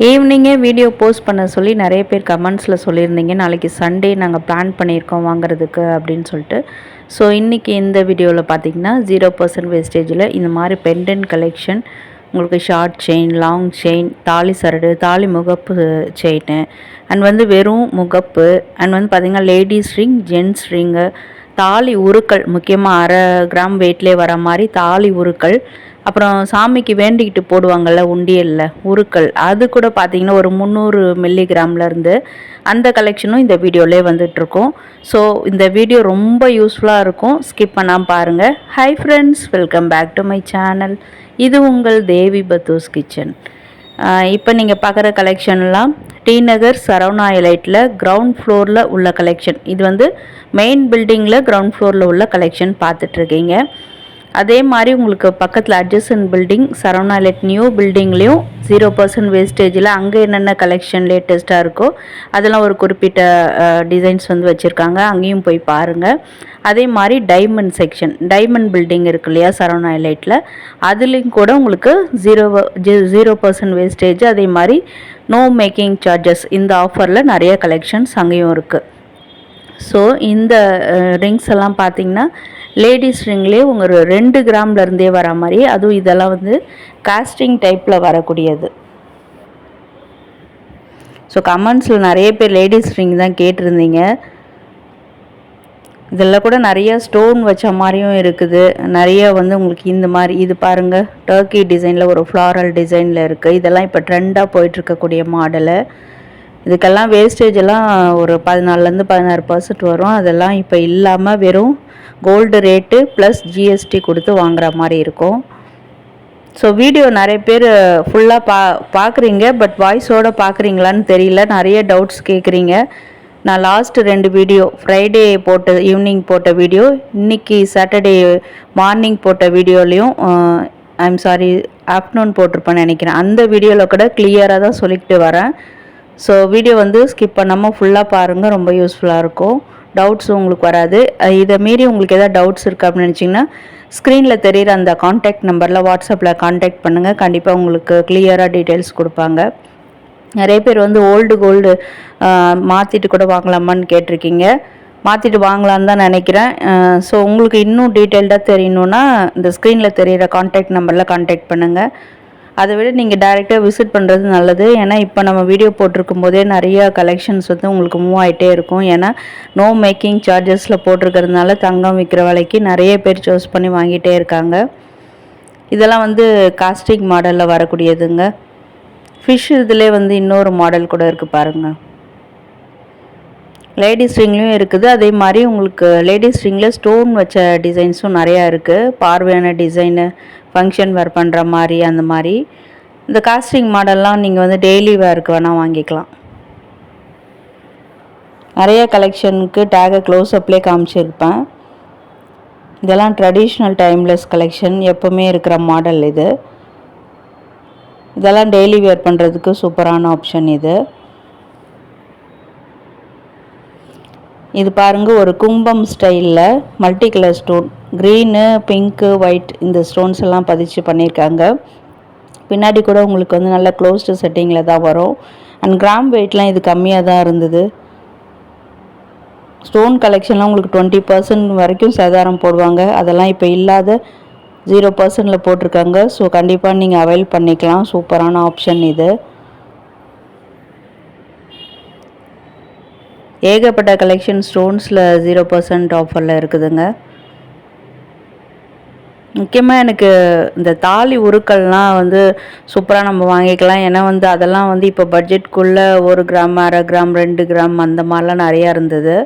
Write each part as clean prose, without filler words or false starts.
ஈவினிங்கே video post பண்ண சொல்லி நிறைய பேர் கமெண்ட்ஸில் சொல்லியிருந்தீங்க. நாளைக்கு சண்டே நாங்கள் பிளான் பண்ணியிருக்கோம் வாங்குறதுக்கு அப்படின்னு சொல்லிட்டு. ஸோ இன்றைக்கி இந்த வீடியோவில் பார்த்தீங்கன்னா 0% வேஸ்டேஜில் இந்த மாதிரி பெண்டன்ட் கலெக்ஷன், உங்களுக்கு ஷார்ட் செயின், லாங் செயின், தாலி சரடு, தாலி முகப்பு செயின், அண்ட் வந்து வெறும் முகப்பு, அண்ட் வந்து பார்த்திங்கன்னா லேடிஸ் ரிங், ஜென்ட்ஸ் ரிங்கு, தாலி உருக்கள், முக்கியமாக 1/2 கிராம் வெயிட்லேயே வர மாதிரி தாலி உருக்கள், அப்புறம் சாமிக்கு வேண்டிக்கிட்டு போடுவாங்கள்ல உண்டியலில் உருக்கள், அது கூட பார்த்திங்கன்னா ஒரு 300 மில்லிகிராம்லேருந்து அந்த கலெக்ஷனும் இந்த வீடியோவிலே வந்துட்டுருக்கோம். ஸோ இந்த வீடியோ ரொம்ப யூஸ்ஃபுல்லாக இருக்கும், ஸ்கிப் பண்ணாமல் பாருங்கள். Hi friends, welcome back to my channel. இது உங்கள் தேவி பத்தூஸ் கிச்சன். இப்போ நீங்கள் பார்க்குற கலெக்ஷன்லாம் டி நகர் சரவணா எலைட்டில் கிரவுண்ட் ஃப்ளோரில் உள்ள கலெக்ஷன். இது வந்து மெயின் பில்டிங்கில் கிரவுண்ட் ஃப்ளோரில் உள்ள கலெக்ஷன் பார்த்துட்ருக்கீங்க. அதே மாதிரி உங்களுக்கு பக்கத்தில் adjacent building Saravana Elite new பில்டிங்லேயும் 0% வேஸ்டேஜில் அங்கே என்னென்ன கலெக்ஷன் லேட்டஸ்ட்டாக இருக்கோ அதெல்லாம் ஒரு குறிப்பிட்ட டிசைன்ஸ் வந்து வச்சுருக்காங்க, அங்கேயும் போய் பாருங்கள். அதே மாதிரி டைமண்ட் செக்ஷன், டைமண்ட் பில்டிங் இருக்கு இல்லையா சரவணா எலைட்டில், அதுலேயும் கூட உங்களுக்கு 0% வேஸ்டேஜ், அதே மாதிரி நோ மேக்கிங் சார்ஜஸ், இந்த ஆஃபரில் நிறைய கலெக்ஷன்ஸ் அங்கேயும் இருக்குது. ஸோ இந்த ரிங்ஸ் எல்லாம் பார்த்திங்கன்னா லேடிஸ் ரிங்லேயே உங்கள் 2 கிராம்லேருந்தே வர மாதிரி, அதுவும் இதெல்லாம் வந்து காஸ்டிங் டைப்பில் வரக்கூடியது. ஸோ கமெண்ட்ஸில் நிறைய பேர் லேடிஸ் ரிங் தான் கேட்டிருந்தீங்க. இதெல்லாம் கூட நிறைய ஸ்டோன் வச்ச மாதிரியும் இருக்குது, நிறைய வந்து உங்களுக்கு இந்த மாதிரி, இது பாருங்கள் டர்க்கி டிசைனில் ஒரு ஃப்ளாரல் டிசைனில் இருக்குது. இதெல்லாம் இப்போ ட்ரெண்டாக போயிட்டுருக்கக்கூடிய மாடலு. இதுக்கெல்லாம் வேஸ்டேஜ் எல்லாம் ஒரு 14% 16% வரும். அதெல்லாம் இப்போ இல்லாமல் வெறும் கோல்டு ரேட்டு ப்ளஸ் ஜிஎஸ்டி கொடுத்து வாங்குற மாதிரி இருக்கும். ஸோ வீடியோ நிறைய பேர் ஃபுல்லாக பார்க்குறீங்க, பட் வாய்ஸோடு பார்க்குறீங்களான்னு தெரியல, நிறைய டவுட்ஸ் கேட்குறீங்க. நான் லாஸ்ட்டு 2 வீடியோ, ஃப்ரைடே போட்ட ஈவினிங் போட்ட வீடியோ, இன்றைக்கி சாட்டர்டே மார்னிங் போட்ட வீடியோலையும் ஐம் சாரி ஆஃப்டர்நூன் போட்டிருப்பேன்னு நினைக்கிறேன், அந்த வீடியோவில் கூட கிளியராக தான் சொல்லிக்கிட்டு வரேன். ஸோ வீடியோ வந்து ஸ்கிப் பண்ணாமல் ஃபுல்லாக பாருங்கள், ரொம்ப யூஸ்ஃபுல்லாக இருக்கும், டவுட்ஸ் உங்களுக்கு வராது. இதை மீறி உங்களுக்கு எதாவது டவுட்ஸ் இருக்குது அப்படின்னு நினச்சிங்கன்னா ஸ்க்ரீனில் தெரிகிற அந்த காண்டாக்ட் நம்பரில் வாட்ஸ்அப்பில் காண்டாக்ட் பண்ணுங்கள், கண்டிப்பாக உங்களுக்கு கிளியராக டீட்டெயில்ஸ் கொடுப்பாங்க. நிறைய பேர் வந்து ஓல்டு கோல்டு மாற்றிட்டு கூட வாங்கலாமான்னு கேட்டிருக்கீங்க. மாற்றிட்டு வாங்கலான்னு தான் நினைக்கிறேன். ஸோ உங்களுக்கு இன்னும் டீட்டெயில்டாக தெரியணுன்னா இந்த ஸ்க்ரீனில் தெரிகிற காண்டாக்ட் நம்பரில் காண்டாக்ட் பண்ணுங்கள். அதை விட நீங்கள் டைரெக்டாக விசிட் பண்ணுறது நல்லது. ஏன்னா இப்போ நம்ம வீடியோ போட்டிருக்கும் போதே நிறைய கலெக்ஷன்ஸ் வந்து உங்களுக்கு மூவ் ஆகிட்டே இருக்கும். ஏன்னா நோ மேக்கிங் சார்ஜஸில் போட்டிருக்கிறதுனால தங்கம் விற்கிற விலைக்கு நிறைய பேர் சூஸ் பண்ணி வாங்கிட்டே இருக்காங்க. இதெல்லாம் வந்து காஸ்டிக் மாடலில் வரக்கூடியதுங்க. ஃபிஷ் இதிலே வந்து இன்னொரு மாடல் கூட இருக்குது பாருங்கள், லேடிஸ் ரிங்லேயும் இருக்குது. அதே மாதிரி உங்களுக்கு லேடிஸ் ரிங்கில் ஸ்டோன் வச்ச டிசைன்ஸும் நிறையா இருக்குது, பார்வையான டிசைனு, ஃபங்க்ஷன் வேர் பண்ணுற மாதிரி அந்த மாதிரி. இந்த காஸ்டிங் மாடல்லாம் நீங்கள் வந்து டெய்லி வேருக்கு வேணால் வாங்கிக்கலாம். நிறைய கலெக்ஷனுக்கு டேகை க்ளோஸ் அப்லேயே காமிச்சிருப்பேன். இதெல்லாம் ட்ரெடிஷ்னல் டைம்லெஸ் கலெக்ஷன், எப்போவுமே இருக்கிற மாடல் இது. இதெல்லாம் டெய்லி வேர் பண்ணுறதுக்கு சூப்பரான ஆப்ஷன் இது. இது பாருங்கள், ஒரு கும்பம் ஸ்டைலில் multi colour stone, green, pink, white, இந்த ஸ்டோன்ஸ் எல்லாம் பதிச்சு பண்ணியிருக்காங்க. பின்னாடி கூட உங்களுக்கு வந்து நல்ல க்ளோஸ்டு செட்டிங்கில் தான் வரும். அண்ட் கிராம் வெயிட்லாம் இது கம்மியாக தான் இருந்தது. ஸ்டோன் கலெக்ஷன்லாம் உங்களுக்கு 20% வரைக்கும் சேதாரம் போடுவாங்க, அதெல்லாம் இப்போ இல்லாத 0%ல் போட்டிருக்காங்க. ஸோ கண்டிப்பாக நீங்கள் அவைல் பண்ணிக்கலாம், சூப்பரான ஆப்ஷன் இது. ஏகப்பட்ட கலெக்ஷன் ஸ்டோன்ஸில் 0% ஆஃபரில் இருக்குதுங்க. முக்கியமாக எனக்கு இந்த தாலி உருக்கள்லாம் வந்து சூப்பராக நம்ம வாங்கிக்கலாம். ஏன்னா வந்து அதெல்லாம் வந்து இப்போ பட்ஜெட்குள்ளே 1 கிராம், 1/2 கிராம், 2 கிராம் அந்த மாதிரிலாம் நிறையா இருந்தது.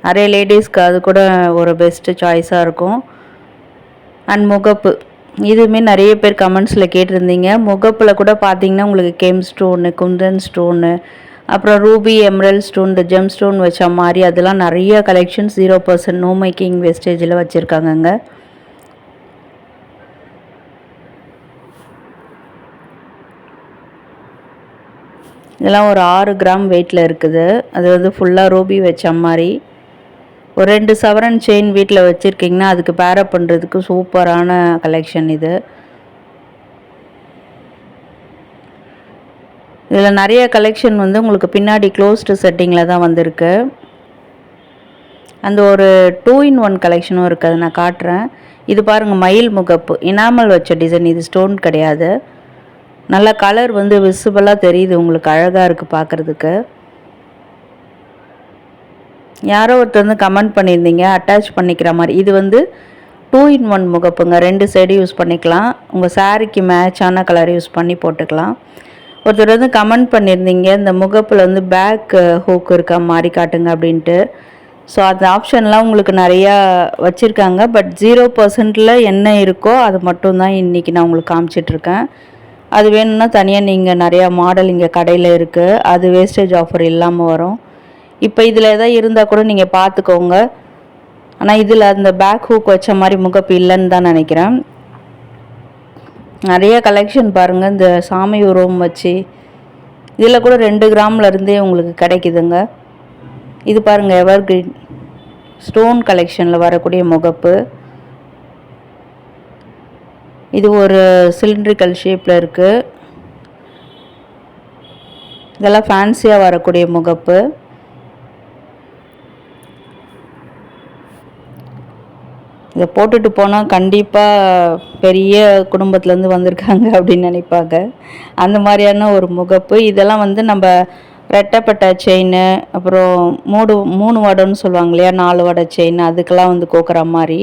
நிறைய லேடிஸ்க்கு அது கூட ஒரு பெஸ்ட்டு சாய்ஸாக இருக்கும். அண்ட் முகப்பு, இதுவுமே நிறைய பேர் கமெண்ட்ஸில் கேட்டிருந்தீங்க. முகப்பில் கூட பார்த்திங்கன்னா உங்களுக்கு கெம் ஸ்டோனு, குந்தன் ஸ்டோனு, அப்புறம் ரூபி, எம்ரல் ஸ்டோன், இந்த ஜெம் ஸ்டோன் வச்ச மாதிரி அதெல்லாம் நிறைய கலெக்ஷன்ஸ் 0% நோ மேக்கிங் வேஸ்டேஜில் வச்சுருக்காங்கங்க. இதெல்லாம் ஒரு 6 கிராம் வெயிட்டில் இருக்குது. அது வந்து ஃபுல்லாக ரூபி வச்ச மாதிரி. ஒரு 2 சவரன் செயின் வீட்டில் வச்சுருக்கிங்கன்னா அதுக்கு பேரப் பண்ணுறதுக்கு சூப்பரான கலெக்ஷன் இது. இதில் நிறைய கலெக்ஷன் வந்து உங்களுக்கு பின்னாடி க்ளோஸ்டு செட்டிங்கில் தான் வந்திருக்கு. அந்த ஒரு 2-in-1 கலெக்ஷனும் இருக்குது, அதை நான் காட்டுறேன். இது பாருங்கள், மயில் முகப்பு இனாமல் வச்ச டிசைன். இது ஸ்டோன் கிடையாது. நல்லா கலர் வந்து விசிபிளாக தெரியுது உங்களுக்கு, அழகாக இருக்குது பார்க்குறதுக்கு. யாரோ ஒருத்தர் வந்து கமெண்ட் பண்ணியிருந்தீங்க அட்டாச் பண்ணிக்கிற மாதிரி. இது வந்து 2-in-1 முகப்புங்க, 2 சைடு யூஸ் பண்ணிக்கலாம். உங்கள் சாரிக்கு மேட்சான கலர் யூஸ் பண்ணி போட்டுக்கலாம். ஒருத்தர் வந்து கமெண்ட் பண்ணியிருந்தீங்க இந்த முகப்பில் வந்து பேக் ஹூக் இருக்க மாதிரி காட்டுங்க அப்படின்ட்டு. ஸோ அந்த ஆப்ஷன்லாம் உங்களுக்கு நிறையா வச்சுருக்காங்க. பட் 0% என்ன இருக்கோ அது மட்டும்தான் இன்றைக்கி நான் உங்களுக்கு காமிச்சிட்ருக்கேன். அது வேணும்னா தனியாக நீங்கள் நிறையா மாடல் இங்கே கடையில் இருக்குது, அது வேஸ்டேஜ் ஆஃபர் இல்லாமல் வரும். இப்போ இதில் எதாவது இருந்தால் கூட நீங்கள் பார்த்துக்கோங்க. ஆனால் இதில் அந்த பேக் ஹூக் வச்ச மாதிரி முகப்பு இல்லைன்னு தான் நினைக்கிறேன். நிறைய கலெக்ஷன் பாருங்கள், இந்த சாமி உருவம் வச்சு இதில் கூட 2 கிராம்லேருந்தே உங்களுக்கு கிடைக்குதுங்க. இது பாருங்கள், எவர் கிரீன் ஸ்டோன் கலெக்ஷனில் வரக்கூடிய முகப்பு. இது ஒரு சிலிண்ட்ரிக்கல் ஷேப்பில் இருக்குது. இதெல்லாம் ஃபேன்சியாக வரக்கூடிய முகப்பு. இதை போட்டுட்டு போனால் கண்டிப்பாக பெரிய குடும்பத்துலேருந்து வந்திருக்காங்க அப்படின்னு நினைப்பாங்க. அந்த மாதிரியான ஒரு முகப்பு. இதெல்லாம் வந்து நம்ம ரெட்டைப்பட்ட செயின், அப்புறம் 3 வடைன்னு சொல்லுவாங்க இல்லையா, 4 வடை செயின், அதுக்கெல்லாம் வந்து கோக்குற மாதிரி.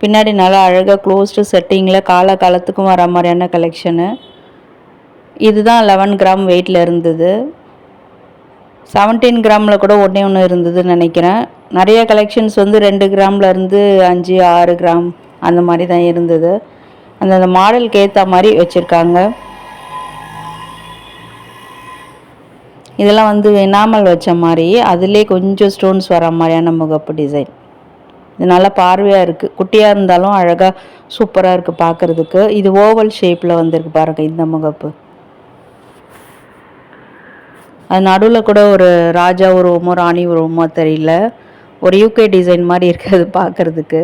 பின்னாடி நல்லா அழகாக க்ளோஸ்டு செட்டிங்கில் காலத்துக்கும் வர மாதிரியான கலெக்ஷனு. இதுதான் 11 கிராம் வெயிட்டில் இருந்தது. 17 கிராமில் கூட ஒன்று இருந்ததுன்னு நினைக்கிறேன். நிறைய கலெக்ஷன்ஸ் வந்து 2 கிராம்லேருந்து 5-6 கிராம் அந்த மாதிரி தான் இருந்தது. அந்த மாடலுக்கு ஏற்ற மாதிரி வச்சுருக்காங்க. இதெல்லாம் வந்து எனாமல் வச்ச மாதிரி, அதிலே கொஞ்சம் ஸ்டோன்ஸ் வர மாதிரியான முகப்பு டிசைன். இது நல்லா பார்வையாக இருக்குது. குட்டியாக இருந்தாலும் அழகாக சூப்பராக இருக்குது பார்க்குறதுக்கு. இது ஓவல் ஷேப்பில் வந்திருக்கு பாருங்கள் இந்த முகப்பு. அது நடுவில் கூட ஒரு ராஜா உருவமோ ராணி உருவமோ தெரியல, ஒரு யூகே டிசைன் மாதிரி இருக்குது பார்க்குறதுக்கு.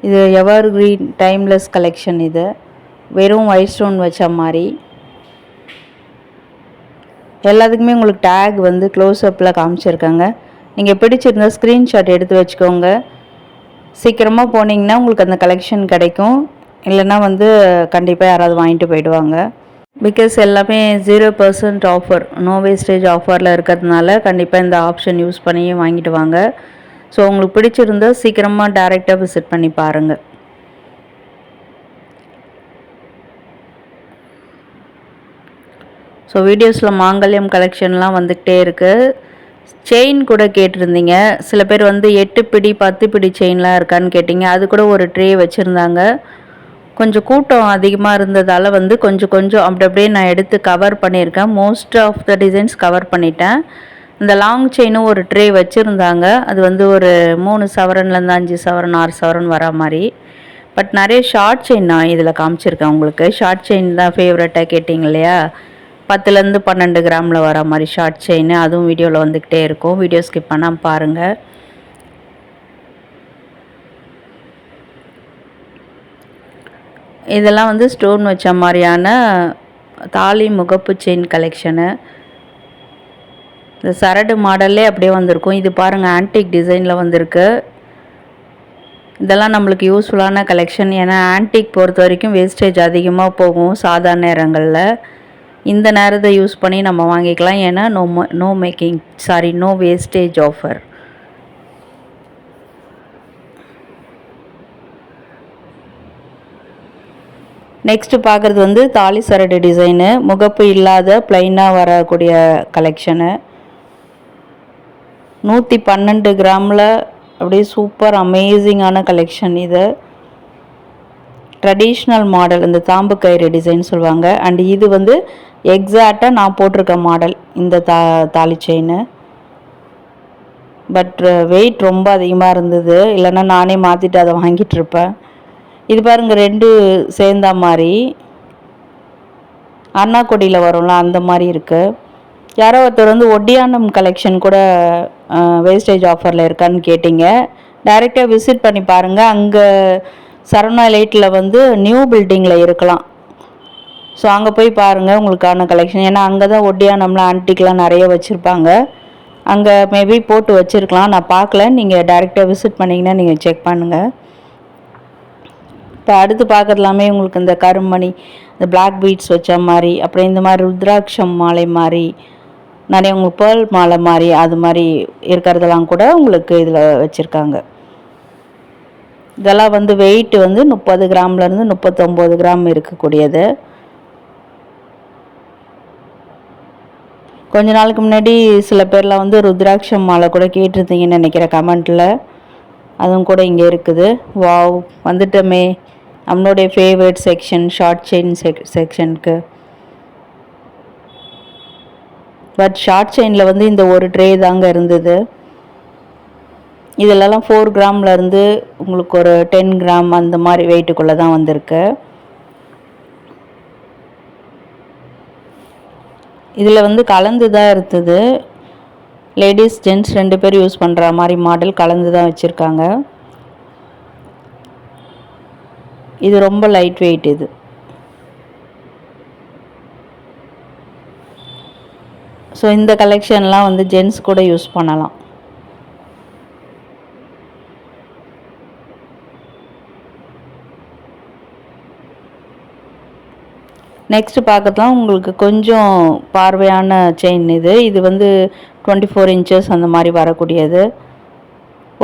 இது எவர் கிரீன் டைம்லெஸ் கலெக்ஷன். இது வெறும் ஒயிட் ஸ்டோன் வச்ச மாதிரி. எல்லாத்துக்குமே உங்களுக்கு டேக் வந்து க்ளோஸ்அப்பில் காமிச்சிருக்காங்க. நீங்கள் பிடிச்சிருந்தால் ஸ்க்ரீன்ஷாட் எடுத்து வச்சுக்கோங்க. சீக்கிரமாக போனீங்கன்னா உங்களுக்கு அந்த கலெக்ஷன் கிடைக்கும். இல்லைன்னா வந்து கண்டிப்பாக யாராவது வாங்கிட்டு போயிடுவாங்க. பிகாஸ் எல்லாமே 0% ஆஃபர், நோ வேஸ்டேஜ் ஆஃபரில் இருக்கிறதுனால கண்டிப்பாக இந்த ஆப்ஷன் யூஸ் பண்ணி வாங்கிட்டு வாங்க. ஸோ உங்களுக்கு பிடிச்சிருந்தால் சீக்கிரமாக டைரெக்டாக விசிட் பண்ணி பாருங்கள். ஸோ வீடியோஸில் மாங்கல்யம் கலெக்ஷன்லாம் வந்துக்கிட்டே இருக்குது. செயின் கூட கேட்டிருந்தீங்க சில பேர் வந்து 8 பிடி 10 பிடி செயின்லாம் இருக்கான்னு கேட்டிங்க. அது கூட ஒரு ட்ரே வச்சுருந்தாங்க. கொஞ்சம் கூட்டம் அதிகமாக இருந்ததால் வந்து கொஞ்சம் அப்படியே நான் எடுத்து கவர் பண்ணியிருக்கேன். Most of the designs cover பண்ணிட்டேன். இந்த லாங் செயினும் ஒரு ட்ரே வச்சுருந்தாங்க. அது வந்து ஒரு 3 சவரன்லேருந்து 5 சவரன் 6 சவரன் வர மாதிரி. பட் நிறைய ஷார்ட் செயின் நான் இதில் காமிச்சிருக்கேன் உங்களுக்கு. ஷார்ட் செயின் தான் ஃபேவரட்டாக கேட்டிங்க இல்லையா, 10லேருந்து 12 கிராமில் வர மாதிரி ஷார்ட் செயின். அதுவும் வீடியோவில் வந்துக்கிட்டே இருக்கும். வீடியோ ஸ்கிப் பண்ணாமல் பாருங்கள். இதெல்லாம் வந்து ஸ்டோன் வச்ச மாதிரியான தாலி முகப்பு செயின் கலெக்ஷனு. இந்த சரடு மாடல்லே அப்படியே வந்திருக்கும். இது பாருங்கள், ஆன்டிக் டிசைனில் வந்திருக்கு. இதெல்லாம் நம்மளுக்கு யூஸ்ஃபுல்லான கலெக்ஷன். ஏன்னா ஆன்டிக் பொறுத்த வரைக்கும் வேஸ்டேஜ் அதிகமாக போகும் சாதாரண நேரங்களில். இந்த நேரத்தை யூஸ் பண்ணி நம்ம வாங்கிக்கலாம். ஏன்னா நோ வேஸ்டேஜ் ஆஃபர். நெக்ஸ்ட்டு பார்க்குறது வந்து தாலி சரடு டிசைனு, முகப்பு இல்லாத ப்ளைனாக வரக்கூடிய கலெக்ஷனு. 112 கிராமில் அப்படியே சூப்பர் அமேசிங்கான கலெக்ஷன். இது ட்ரெடிஷ்னல் மாடல், இந்த தாம்பு கயிறு டிசைன் சொல்லுவாங்க. அண்ட் இது வந்து எக்ஸாக்டாக நான் போட்டிருக்க மாடல் இந்த தாலி செயின். பட் வெயிட் ரொம்ப அதிகமாக இருந்தது, இல்லைன்னா நானே மாற்றிட்டு அதை வாங்கிட்டுருப்பேன். இது பாருங்கள், 2 சேர்ந்த மாதிரி அண்ணாக்கொடியில் வரும்ல அந்த மாதிரி இருக்குது. யாரோ ஒருத்தர் வந்து ஒட்டியானம் கலெக்ஷன் கூட வேஸ்டேஜ் ஆஃபரில் இருக்கான்னு கேட்டிங்க. டைரெக்டாக விசிட் பண்ணி பாருங்கள். அங்கே சரவணா லைட்டில் வந்து நியூ பில்டிங்கில் இருக்கலாம். ஸோ அங்கே போய் பாருங்கள் உங்களுக்கான கலெக்ஷன். ஏன்னா அங்கே தான் ஒட்டியானம்லாம் ஆன்டிக்லாம் நிறைய வச்சுருப்பாங்க. அங்கே மேபி போட்டு வச்சுருக்கலாம், நான் பார்க்கல. நீங்கள் டைரெக்டாக விசிட் பண்ணிங்கன்னா நீங்கள் செக் பண்ணுங்கள். இப்போ அடுத்து பார்க்குறதுலாமே உங்களுக்கு இந்த கருமணி, இந்த பிளாக் பீட்ஸ் வச்ச மாதிரி, அப்புறம் இந்த மாதிரி ருத்ராட்சம் மாலை மாதிரி நிறைய உங்களுக்கு பேர்ல் மாலை மாதிரி அது மாதிரி இருக்கிறதெல்லாம் கூட உங்களுக்கு இதில் வச்சுருக்காங்க. இதெல்லாம் வந்து வெயிட் வந்து 30 கிராம்லேருந்து 39 கிராம் இருக்கக்கூடியது. கொஞ்ச நாளுக்கு முன்னாடி சில பேர்லாம் வந்து ருத்ராட்சம் மாலை கூட கேட்டிருந்தீங்கன்னு நினைக்கிறேன் கமெண்ட்டில். அதுவும் கூட இங்கே இருக்குது. வாவ், வந்துட்டோமே நம்மளுடைய ஃபேவரட் செக்ஷன், ஷார்ட் செயின் செக்ஷனுக்கு. பட் ஷார்ட் செயினில் வந்து இந்த ஒரு ட்ரே தாங்க இருந்தது. இதிலலாம் 4 கிராம்லேருந்து உங்களுக்கு ஒரு 10 கிராம் அந்த மாதிரி வெயிட்டுக்குள்ளே தான் வந்திருக்கு. இதில் வந்து கலந்து தான் இருந்தது. லேடிஸ் ஜென்ட்ஸ் 2 பேர் யூஸ் பண்ணுற மாதிரி மாடல் கலந்து தான் வச்சுருக்காங்க. இது ரொம்ப லைட் வெயிட். இது ஸோ இந்த கலெக்ஷன்லாம் வந்து ஜென்ட்ஸ் கூட யூஸ் பண்ணலாம். நெக்ஸ்ட்டு பார்க்கறதுலாம் உங்களுக்கு கொஞ்சம் பார்வையான செயின். இது வந்து 24 இன்ச்சஸ் அந்த மாதிரி வரக்கூடியது.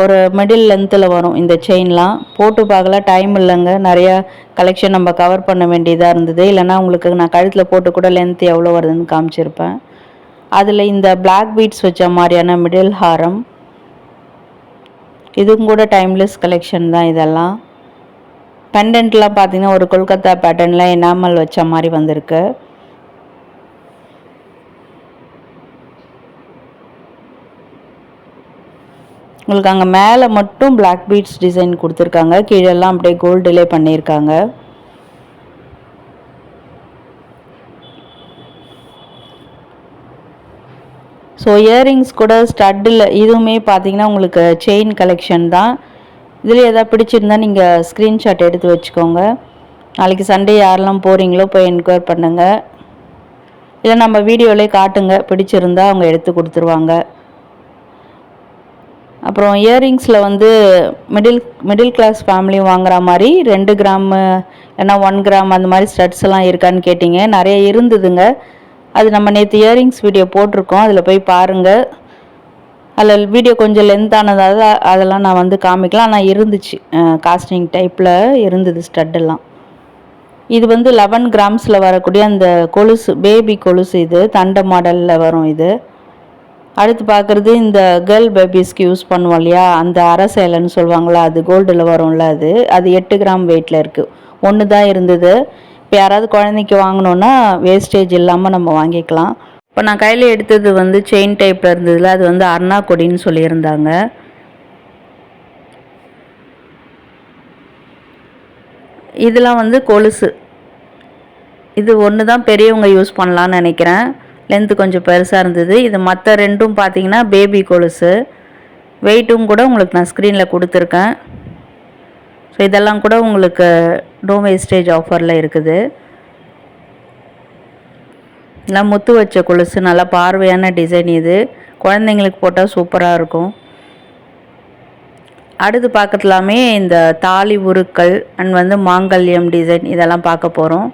ஒரு மிடில் லென்த்தில் வரும் இந்த செயின்லாம். போட்டு பார்க்கல, டைம் இல்லைங்க, நிறையா கலெக்ஷன் நம்ம கவர் பண்ண வேண்டியதாக இருந்தது. இல்லைனா உங்களுக்கு நான் கழுத்தில் போட்டு கூட லென்த் எவ்வளோ வருதுன்னு காமிச்சிருப்பேன். அதில் இந்த பிளாக் பீட்ஸ் வச்ச மாதிரியான மிடில் ஹாரம், இதுவும் கூட டைம்லெஸ் கலெக்ஷன் தான். இதெல்லாம் பெண்டன்ட்லாம் பார்த்தீங்கன்னா ஒரு கொல்கத்தா பேட்டர்னில் எனாமல் வச்ச மாதிரி வந்திருக்கு. உங்களுக்கு அங்கே மேலே மட்டும் பிளாக் பீட்ஸ் டிசைன் கொடுத்துருக்காங்க, கீழெல்லாம் அப்படியே கோல்டுலே பண்ணியிருக்காங்க. ஸோ இயரிங்ஸ் கூட ஸ்டட்டில் இதுவுமே பார்த்தீங்கன்னா உங்களுக்கு செயின் கலெக்ஷன் தான். இதில் எதாவது பிடிச்சிருந்தா நீங்கள் ஸ்க்ரீன்ஷாட் எடுத்து வச்சுக்கோங்க. நாளைக்கு சண்டே யாரெல்லாம் போகிறீங்களோ போய் என்கொயர் பண்ணுங்கள். இல்லை நம்ம வீடியோவிலே காட்டுங்க, பிடிச்சிருந்தா அவங்க எடுத்து கொடுத்துருவாங்க. அப்புறம் இயரிங்ஸில் வந்து மிடில் கிளாஸ் ஃபேமிலியும் வாங்குற மாதிரி 2 கிராமு இல்லைனா 1 கிராம் அந்த மாதிரி ஸ்டட்ஸ் எல்லாம் இருக்கான்னு கேட்டிங்க. நிறைய இருந்ததுங்க. அது நம்ம நேற்று இயரிங்ஸ் வீடியோ போட்டிருக்கோம், அதில் போய் பாருங்கள். அதில் வீடியோ கொஞ்சம் லென்த்தானதாக அதெல்லாம் நான் வந்து காமிக்கலாம். ஆனால் இருந்துச்சு, காஸ்டிங் டைப்பில் இருந்தது ஸ்டட்டெல்லாம். இது வந்து 11 கிராம்ஸில் வரக்கூடிய அந்த கொலுசு, பேபி கொலுசு. இது தண்டை மாடலில் வரும். இது அடுத்து பார்க்குறது இந்த கேர்ள் பேபிஸ்க்கு யூஸ் பண்ணுவோம் இல்லையா, அந்த அரசேலைன்னு சொல்லுவாங்களா, அது கோல்டில் வரும்ல. அது 8 கிராம் வெயிட்டில் இருக்குது. ஒன்று தான் இருந்தது. இப்போ யாராவது குழந்தைக்கு வாங்கினோன்னா வேஸ்டேஜ் இல்லாமல் நம்ம வாங்கிக்கலாம். இப்போ நான் கையில் எடுத்தது வந்து செயின் டைப்பில் இருந்ததில் அது வந்து அர்ணா கொடின்னு சொல்லியிருந்தாங்க. இதெல்லாம் வந்து கொலுசு. இது ஒன்று தான் பெரியவங்க யூஸ் பண்ணலான்னு நினைக்கிறேன். லென்த்து கொஞ்சம் பெருசாக இருந்தது. இது மற்ற 2ம் பார்த்தீங்கன்னா பேபி கொலுசு. வெயிட்டும் கூட உங்களுக்கு நான் ஸ்க்ரீனில் கொடுத்துருக்கேன். ஸோ இதெல்லாம் கூட உங்களுக்கு நோ வேஸ்டேஜ் ஆஃபரில் இருக்குது. நல்லா முத்து வச்ச கொலுசு, நல்லா பார்வையான டிசைன். இது குழந்தைங்களுக்கு போட்டால் சூப்பராக இருக்கும். அடுத்து பார்க்கலாமே இந்த தாலி உருக்கள் அண்ட் வந்து மாங்கல்யம் டிசைன், இதெல்லாம் பார்க்க போகிறோம்.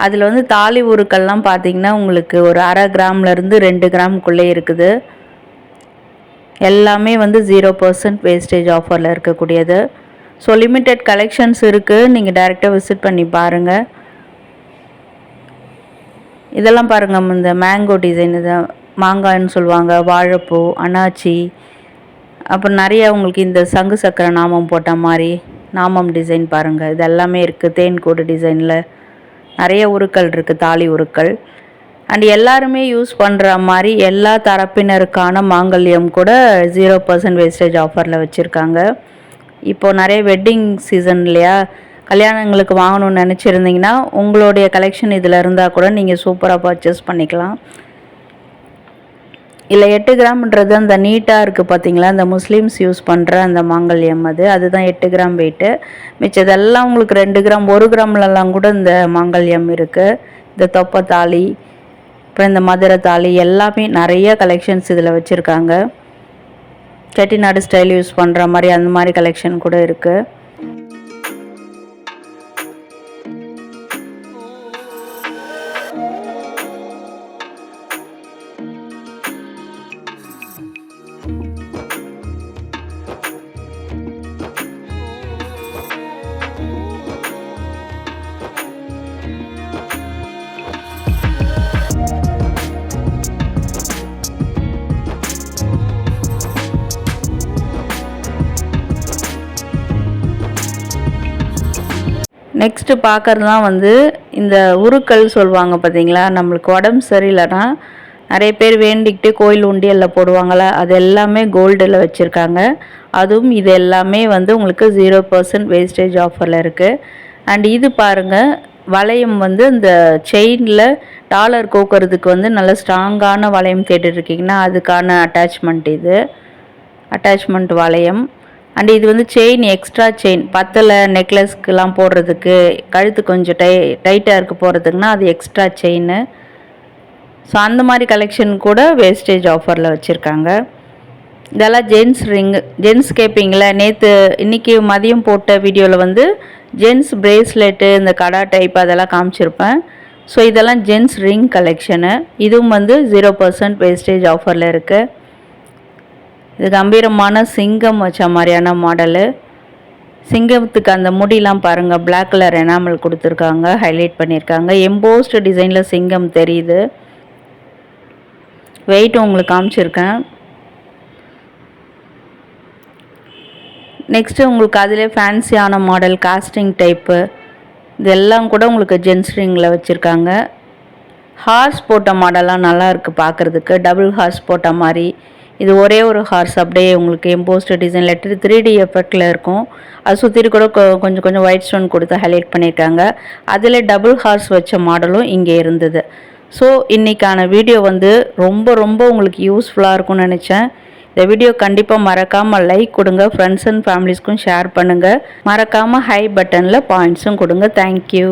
அதில் வந்து தாலி உருக்கள்லாம் பார்த்திங்கன்னா உங்களுக்கு ஒரு 1/2 கிராம்லேருந்து 2 கிராமுக்குள்ளே இருக்குது. எல்லாமே வந்து 0% வேஸ்டேஜ் ஆஃபரில் இருக்கக்கூடியது. ஸோ லிமிட்டட் கலெக்ஷன்ஸ் இருக்குது, நீங்கள் டைரெக்டாக விசிட் பண்ணி பாருங்கள். இதெல்லாம் பாருங்கள், இந்த மேங்கோ டிசைன், இதை மாங்காய்னு சொல்லுவாங்க, வாழைப்பூ, அன்னாச்சி, அப்புறம் நிறைய உங்களுக்கு இந்த சங்கு சக்கரை நாமம் போட்ட மாதிரி நாமம் டிசைன் பாருங்கள். இது எல்லாமே இருக்குது. தேன்கூடு டிசைனில் நிறைய உருக்கள் இருக்குது, தாலி உருக்கள். அண்ட் எல்லாருமே யூஸ் பண்ணுற மாதிரி எல்லா தரப்பினருக்கான மாங்கல்யம் கூட 0% வேஸ்டேஜ் ஆஃபரில் வச்சுருக்காங்க. இப்போது நிறைய வெட்டிங் சீசன் இல்லையா, கல்யாணங்களுக்கு வாங்கணும்னு நினச்சிருந்தீங்கன்னா உங்களுடைய கலெக்ஷன் இதில் இருந்தால் கூட நீங்கள் சூப்பராக பர்ச்சேஸ் பண்ணிக்கலாம். இல்லை 8 கிராம்ன்றது அந்த நீட்டாக இருக்குது பார்த்தீங்களா, அந்த முஸ்லீம்ஸ் யூஸ் பண்ணுற அந்த மாங்கல்யம் அதுதான் 8 கிராம் வெயிட்டு. மிச்சதெல்லாம் உங்களுக்கு 2 கிராம் 1 கிராம்லலாம் கூட இந்த மாங்கல்யம் இருக்குது. இந்த தொப்பை தாலி, அப்புறம் இந்த மதுரை தாலி எல்லாமே நிறைய கலெக்ஷன்ஸ் இதில் வச்சுருக்காங்க. செட்டிநாடு ஸ்டைல் யூஸ் பண்ணுற மாதிரி அந்த மாதிரி கலெக்ஷன் கூட இருக்குது. நெக்ஸ்ட்டு பார்க்குறதுலாம் வந்து இந்த உருக்கள் சொல்லுவாங்க பார்த்தீங்களா, நம்மளுக்கு உடம்பு சரியில்லைன்னா நிறைய பேர் வேண்டிக்கிட்டு கோயில் உண்டியலில் போடுவாங்களா, அது எல்லாமே கோல்டில் வச்சுருக்காங்க. அதுவும் இது எல்லாமே வந்து உங்களுக்கு 0% வேஸ்டேஜ் ஆஃபரில் இருக்குது. அண்ட் இது பாருங்கள், வளையம் வந்து இந்த செயினில் டாலர் கோக்கிறதுக்கு வந்து நல்ல ஸ்ட்ராங்கான வளையம் கேட்டுட்ருக்கீங்கன்னா அதுக்கான அட்டாச்மெண்ட் இது, அட்டாச்மெண்ட் வளையம். அண்ட் இது வந்து செயின், எக்ஸ்ட்ரா செயின் பத்தலை நெக்லஸ்க்கெலாம் போடுறதுக்கு, கழுத்து கொஞ்சம் டைட்டாக இருக்குது போடுறதுக்குன்னா அது எக்ஸ்ட்ரா செயின். ஸோ அந்த மாதிரி கலெக்ஷன் கூட வேஸ்டேஜ் ஆஃபரில் வச்சுருக்காங்க. இதெல்லாம் ஜென்ஸ் ரிங்கு. ஜென்ஸ் கேட்பீங்களா, இன்றைக்கி மதியம் போட்ட வீடியோவில் வந்து ஜென்ஸ் பிரேஸ்லெட்டு, இந்த கடா டைப் அதெல்லாம் காமிச்சிருப்பேன். ஸோ இதெல்லாம் ஜென்ஸ் ரிங் கலெக்ஷனு. இதுவும் வந்து 0% வேஸ்டேஜ் ஆஃபரில் இருக்குது. இது கம்பீரமான சிங்கம் வச்ச மாதிரியான மாடலு. சிங்கத்துக்கு அந்த முடியெலாம் பாருங்கள், பிளாக் கலர் எனாமல் கொடுத்துருக்காங்க, ஹைலைட் பண்ணியிருக்காங்க. எம்போஸ்டு டிசைனில் சிங்கம் தெரியுது. வெயிட்டும் உங்களுக்கு காமிச்சிருக்கேன். நெக்ஸ்ட்டு உங்களுக்கு அதிலே ஃபேன்சியான மாடல் காஸ்டிங் டைப்பு இதெல்லாம் கூட உங்களுக்கு ஜென்ஸ் ரிங்கில் வச்சுருக்காங்க. ஹார்ஸ் போட்ட மாடலாக நல்லா இருக்குது பார்க்குறதுக்கு, டபுள் ஹார்ஸ் போட்ட மாதிரி. இது ஒரே ஒரு ஹார்ஸ் அப்படியே உங்களுக்கு எம்போஸ்டு டிசைன் லெட்டர் 3D எஃபெக்டில் இருக்கும். அது சுற்றி கூட கொஞ்சம் கொஞ்சம் ஒயிட் ஸ்டோன் கொடுத்து ஹைலைட் பண்ணியிருக்காங்க. அதில் டபுள் ஹார்ஸ் வச்ச மாடலும் இங்கே இருந்தது. ஸோ இன்றைக்கான வீடியோ வந்து ரொம்ப ரொம்ப உங்களுக்கு யூஸ்ஃபுல்லாக இருக்கும்னு நினச்சேன். இந்த வீடியோ கண்டிப்பாக மறக்காமல் லைக் கொடுங்க, ஃப்ரெண்ட்ஸ் அண்ட் ஃபேமிலிஸ்க்கும் ஷேர் பண்ணுங்கள். மறக்காமல் ஹை பட்டனில் பாயிண்ட்ஸும் கொடுங்க. தேங்க்யூ.